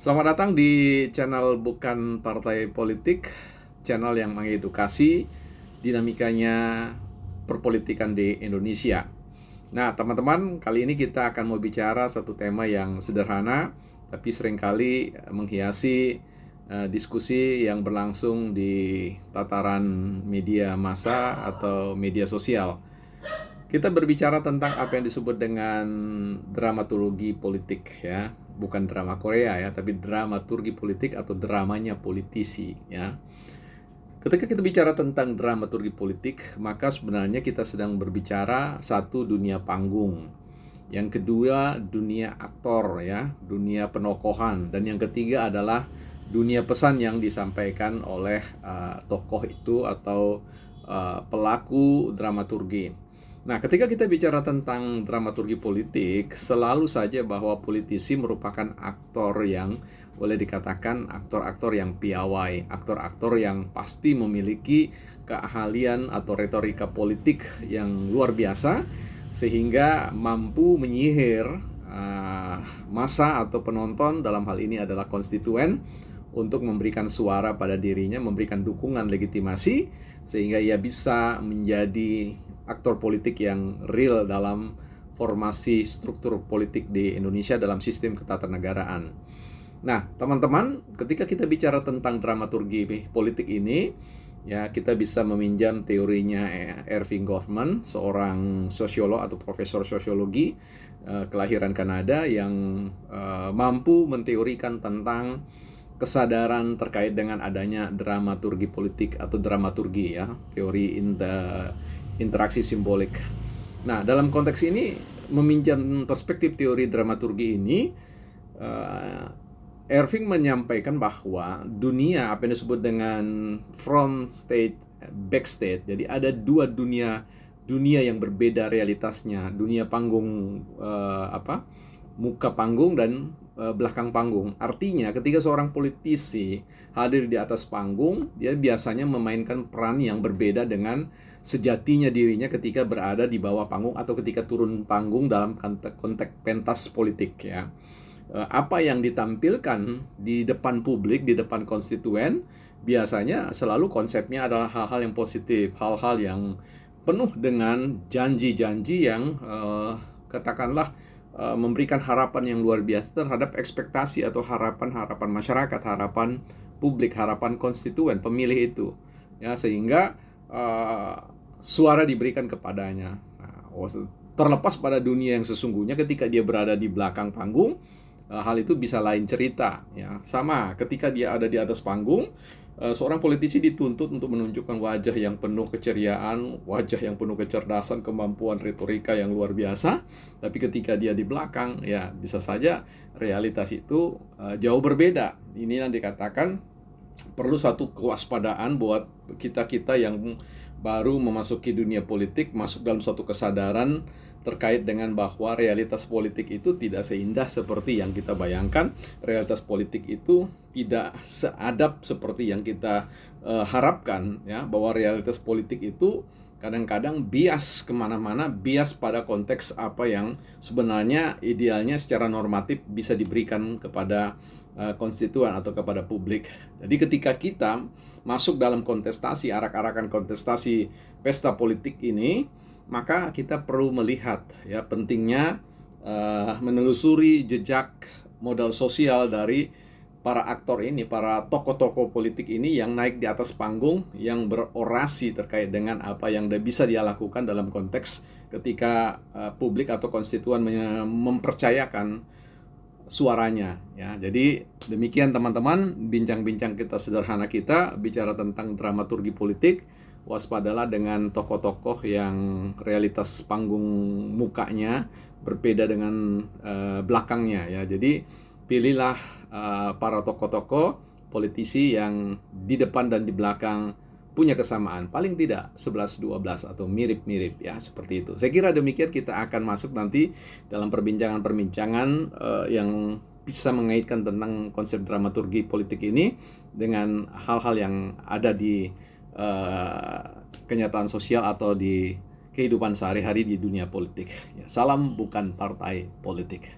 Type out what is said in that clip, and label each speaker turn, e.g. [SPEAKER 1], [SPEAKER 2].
[SPEAKER 1] Selamat datang di channel Bukan Partai Politik, channel yang mengedukasi dinamikanya perpolitikan di Indonesia. Nah, teman-teman, kali ini kita akan mau bicara satu tema yang sederhana, tapi seringkali menghiasi diskusi yang berlangsung di tataran media massa atau media sosial. Kita berbicara tentang apa yang disebut dengan dramaturgi politik, ya, bukan drama Korea ya, tapi dramaturgi politik atau dramanya politisi, ya. Ketika kita bicara tentang dramaturgi politik, maka sebenarnya kita sedang berbicara satu, dunia panggung, yang kedua dunia aktor, ya, dunia penokohan, dan yang ketiga adalah dunia pesan yang disampaikan oleh tokoh itu atau pelaku dramaturgi. Nah, ketika kita bicara tentang dramaturgi politik, selalu saja bahwa politisi merupakan aktor yang boleh dikatakan aktor-aktor yang piawai, aktor-aktor yang pasti memiliki keahlian atau retorika politik yang luar biasa, sehingga mampu menyihir massa atau penonton, dalam hal ini adalah konstituen, untuk memberikan suara pada dirinya, memberikan dukungan legitimasi, sehingga ia bisa menjadi aktor politik yang real dalam formasi struktur politik di Indonesia dalam sistem ketatanegaraan. Nah, teman-teman, ketika kita bicara tentang dramaturgi politik ini, ya, kita bisa meminjam teorinya Erving Goffman, seorang sosiolog atau profesor sosiologi kelahiran Kanada yang mampu menteorikan tentang kesadaran terkait dengan adanya dramaturgi politik atau dramaturgi, ya, teori interaksi simbolik. Nah, dalam konteks ini, meminjam perspektif teori dramaturgi ini, Irving menyampaikan bahwa dunia, apa yang disebut dengan front stage, back stage, jadi ada dua dunia yang berbeda realitasnya, dunia panggung, muka panggung dan belakang panggung. Artinya ketika seorang politisi hadir di atas panggung, dia biasanya memainkan peran yang berbeda dengan sejatinya dirinya ketika berada di bawah panggung atau ketika turun panggung dalam konteks pentas politik, ya. Apa yang ditampilkan di depan publik, di depan konstituen, biasanya selalu konsepnya adalah hal-hal yang positif, hal-hal yang penuh dengan janji-janji yang katakanlah memberikan harapan yang luar biasa terhadap ekspektasi atau harapan-harapan masyarakat, harapan publik, harapan konstituen, pemilih itu, ya, sehingga suara diberikan kepadanya. Nah, terlepas pada dunia yang sesungguhnya, ketika dia berada di belakang panggung, hal itu bisa lain cerita, ya. Sama ketika dia ada di atas panggung, seorang politisi dituntut untuk menunjukkan wajah yang penuh keceriaan, wajah yang penuh kecerdasan, kemampuan retorika yang luar biasa. Tapi ketika dia di belakang, ya, bisa saja realitas itu jauh berbeda. Ini yang dikatakan perlu satu kewaspadaan buat kita-kita yang baru memasuki dunia politik, masuk dalam suatu kesadaran terkait dengan bahwa realitas politik itu tidak seindah seperti yang kita bayangkan. Realitas politik itu tidak seadab seperti yang kita harapkan, ya, bahwa realitas politik itu kadang-kadang bias kemana-mana, bias pada konteks apa yang sebenarnya idealnya secara normatif bisa diberikan kepada konstituen atau kepada publik. Jadi ketika kita masuk dalam kontestasi, arak-arakan kontestasi pesta politik ini, maka kita perlu melihat, ya, pentingnya menelusuri jejak modal sosial dari para aktor ini, para tokoh-tokoh politik ini yang naik di atas panggung, yang berorasi terkait dengan apa yang bisa dia lakukan dalam konteks ketika publik atau konstituen mempercayakan suaranya, ya. Jadi demikian teman-teman, bincang-bincang kita sederhana, kita bicara tentang dramaturgi politik. Waspadalah dengan tokoh-tokoh yang realitas panggung mukanya berbeda dengan belakangnya, ya. Jadi pilihlah para tokoh-tokoh politisi yang di depan dan di belakang punya kesamaan, paling tidak 11-12 atau mirip-mirip, ya, seperti itu. Saya kira demikian, kita akan masuk nanti dalam perbincangan-perbincangan yang bisa mengaitkan tentang konsep dramaturgi politik ini dengan hal-hal yang ada di kenyataan sosial atau di kehidupan sehari-hari di dunia politik. Ya, salam bukan partai politik.